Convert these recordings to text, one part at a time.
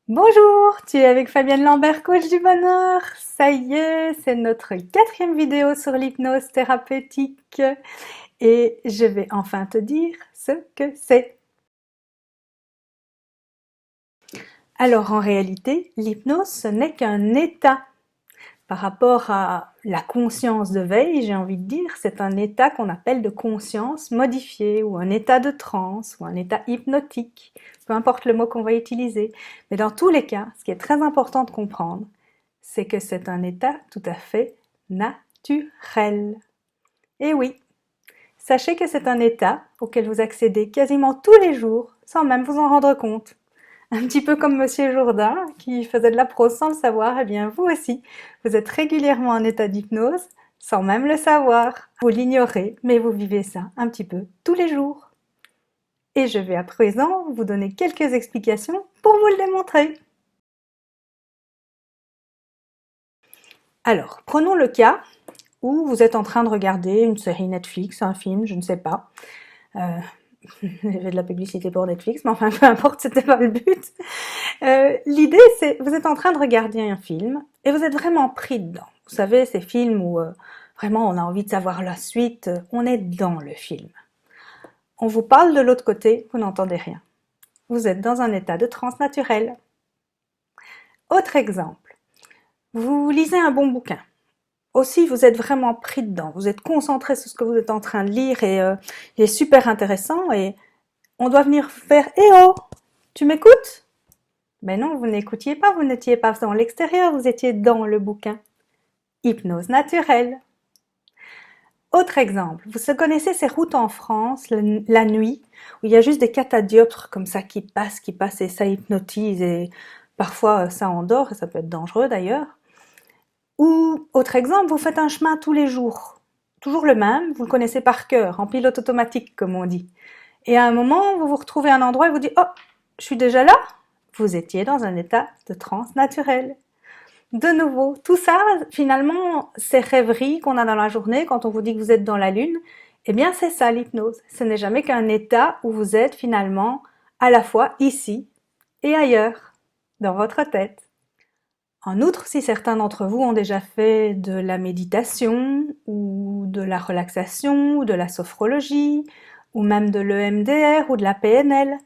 Bonjour, tu es avec Fabienne Lambert, coach du bonheur. Ça y est, c'est notre quatrième vidéo sur l'hypnose thérapeutique et je vais enfin te dire ce que c'est. Alors en réalité, l'hypnose, ce n'est qu'un état. Par rapport à la conscience de veille, j'ai envie de dire, c'est un état qu'on appelle de conscience modifiée ou un état de transe ou un état hypnotique, peu importe le mot qu'on va utiliser. Mais dans tous les cas, ce qui est très important de comprendre, c'est que c'est un état tout à fait naturel. Et oui, sachez que c'est un état auquel vous accédez quasiment tous les jours sans même vous en rendre compte. Un petit peu comme Monsieur Jourdain qui faisait de la prose sans le savoir, eh bien vous aussi, vous êtes régulièrement en état d'hypnose sans même le savoir. Vous l'ignorez, mais vous vivez ça un petit peu tous les jours. Et je vais à présent vous donner quelques explications pour vous le démontrer. Alors, prenons le cas où vous êtes en train de regarder une série Netflix, un film, je ne sais pas. J'ai de la publicité pour Netflix, mais enfin peu importe, c'était pas le but. L'idée c'est, vous êtes en train de regarder un film et vous êtes vraiment pris dedans. Vous savez, ces films où vraiment on a envie de savoir la suite, on est dans le film. On vous parle de l'autre côté, vous n'entendez rien. Vous êtes dans un état de transe naturelle. Autre exemple, vous lisez un bon bouquin. Aussi, vous êtes vraiment pris dedans, vous êtes concentré sur ce que vous êtes en train de lire et il est super intéressant et on doit venir faire « Eh oh, tu m'écoutes ?» Mais non, vous n'écoutiez pas, vous n'étiez pas dans l'extérieur, vous étiez dans le bouquin. Hypnose naturelle. Autre exemple, vous connaissez ces routes en France, la nuit, où il y a juste des catadioptres comme ça qui passent et ça hypnotise et parfois ça endort et ça peut être dangereux d'ailleurs. Ou, autre exemple, vous faites un chemin tous les jours, toujours le même, vous le connaissez par cœur, en pilote automatique comme on dit. Et à un moment, vous vous retrouvez à un endroit et vous dites « Oh, je suis déjà là ?» Vous étiez dans un état de transe naturelle. De nouveau, tout ça, finalement, ces rêveries qu'on a dans la journée, quand on vous dit que vous êtes dans la lune, eh bien c'est ça l'hypnose. Ce n'est jamais qu'un état où vous êtes finalement à la fois ici et ailleurs, dans votre tête. En outre, si certains d'entre vous ont déjà fait de la méditation ou de la relaxation ou de la sophrologie ou même de l'EMDR ou de la PNL,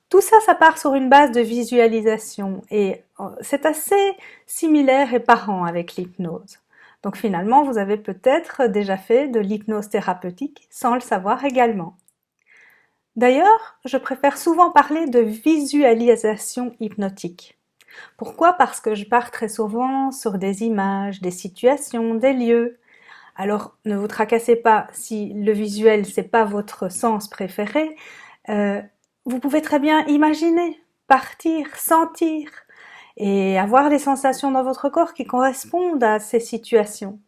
tout ça, ça part sur une base de visualisation et c'est assez similaire et parent avec l'hypnose. Donc finalement, vous avez peut-être déjà fait de l'hypnose thérapeutique sans le savoir également. D'ailleurs, je préfère souvent parler de visualisation hypnotique. Pourquoi? Parce que je pars très souvent sur des images, des situations, des lieux. Alors ne vous tracassez pas si le visuel c'est pas votre sens préféré. Vous pouvez très bien imaginer, partir, sentir et avoir des sensations dans votre corps qui correspondent à ces situations.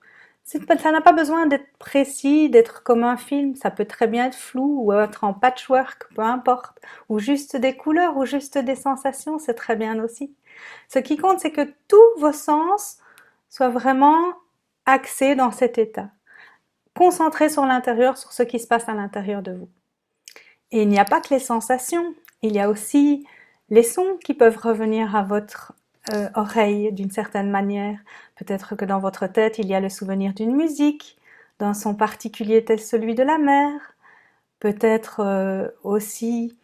Ça n'a pas besoin d'être précis, d'être comme un film, ça peut très bien être flou ou être en patchwork, peu importe, ou juste des couleurs ou juste des sensations, c'est très bien aussi. Ce qui compte, c'est que tous vos sens soient vraiment axés dans cet état, concentrés sur l'intérieur, sur ce qui se passe à l'intérieur de vous. Et il n'y a pas que les sensations, il y a aussi les sons qui peuvent revenir à votre oreille d'une certaine manière. Peut-être que dans votre tête, il y a le souvenir d'une musique, d'un son particulier tel celui de la mer. Peut-être aussi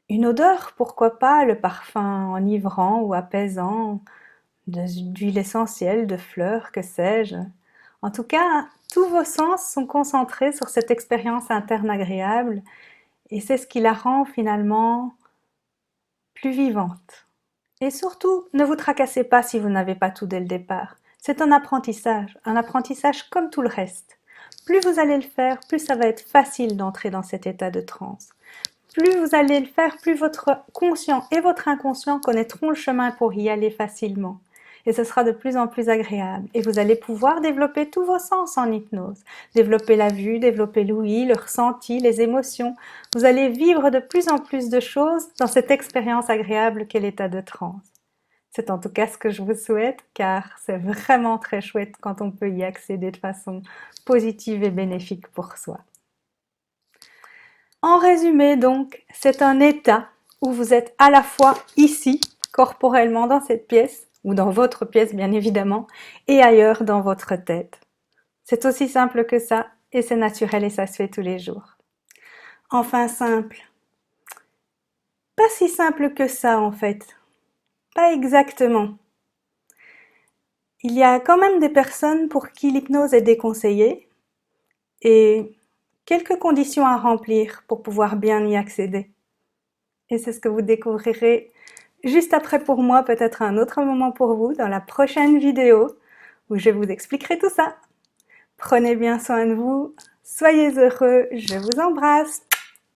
une odeur, pourquoi pas, le parfum enivrant ou apaisant, d'huile essentielle, de fleurs, que sais-je. En tout cas, tous vos sens sont concentrés sur cette expérience interne agréable et c'est ce qui la rend finalement plus vivante. Et surtout, ne vous tracassez pas si vous n'avez pas tout dès le départ. C'est un apprentissage comme tout le reste. Plus vous allez le faire, plus ça va être facile d'entrer dans cet état de transe. Plus vous allez le faire, plus votre conscient et votre inconscient connaîtront le chemin pour y aller facilement. Et ce sera de plus en plus agréable. Et vous allez pouvoir développer tous vos sens en hypnose. Développer la vue, développer l'ouïe, le ressenti, les émotions. Vous allez vivre de plus en plus de choses dans cette expérience agréable qu'est l'état de transe. C'est en tout cas ce que je vous souhaite, car c'est vraiment très chouette quand on peut y accéder de façon positive et bénéfique pour soi. En résumé donc, c'est un état où vous êtes à la fois ici corporellement dans cette pièce, ou dans votre pièce bien évidemment, et ailleurs dans votre tête. C'est aussi simple que ça, et c'est naturel et ça se fait tous les jours. Enfin simple. Pas si simple que ça en fait. Pas exactement. Il y a quand même des personnes pour qui l'hypnose est déconseillée et quelques conditions à remplir pour pouvoir bien y accéder. Et c'est ce que vous découvrirez juste après pour moi, peut-être à un autre moment pour vous, dans la prochaine vidéo où je vous expliquerai tout ça. Prenez bien soin de vous, soyez heureux, je vous embrasse.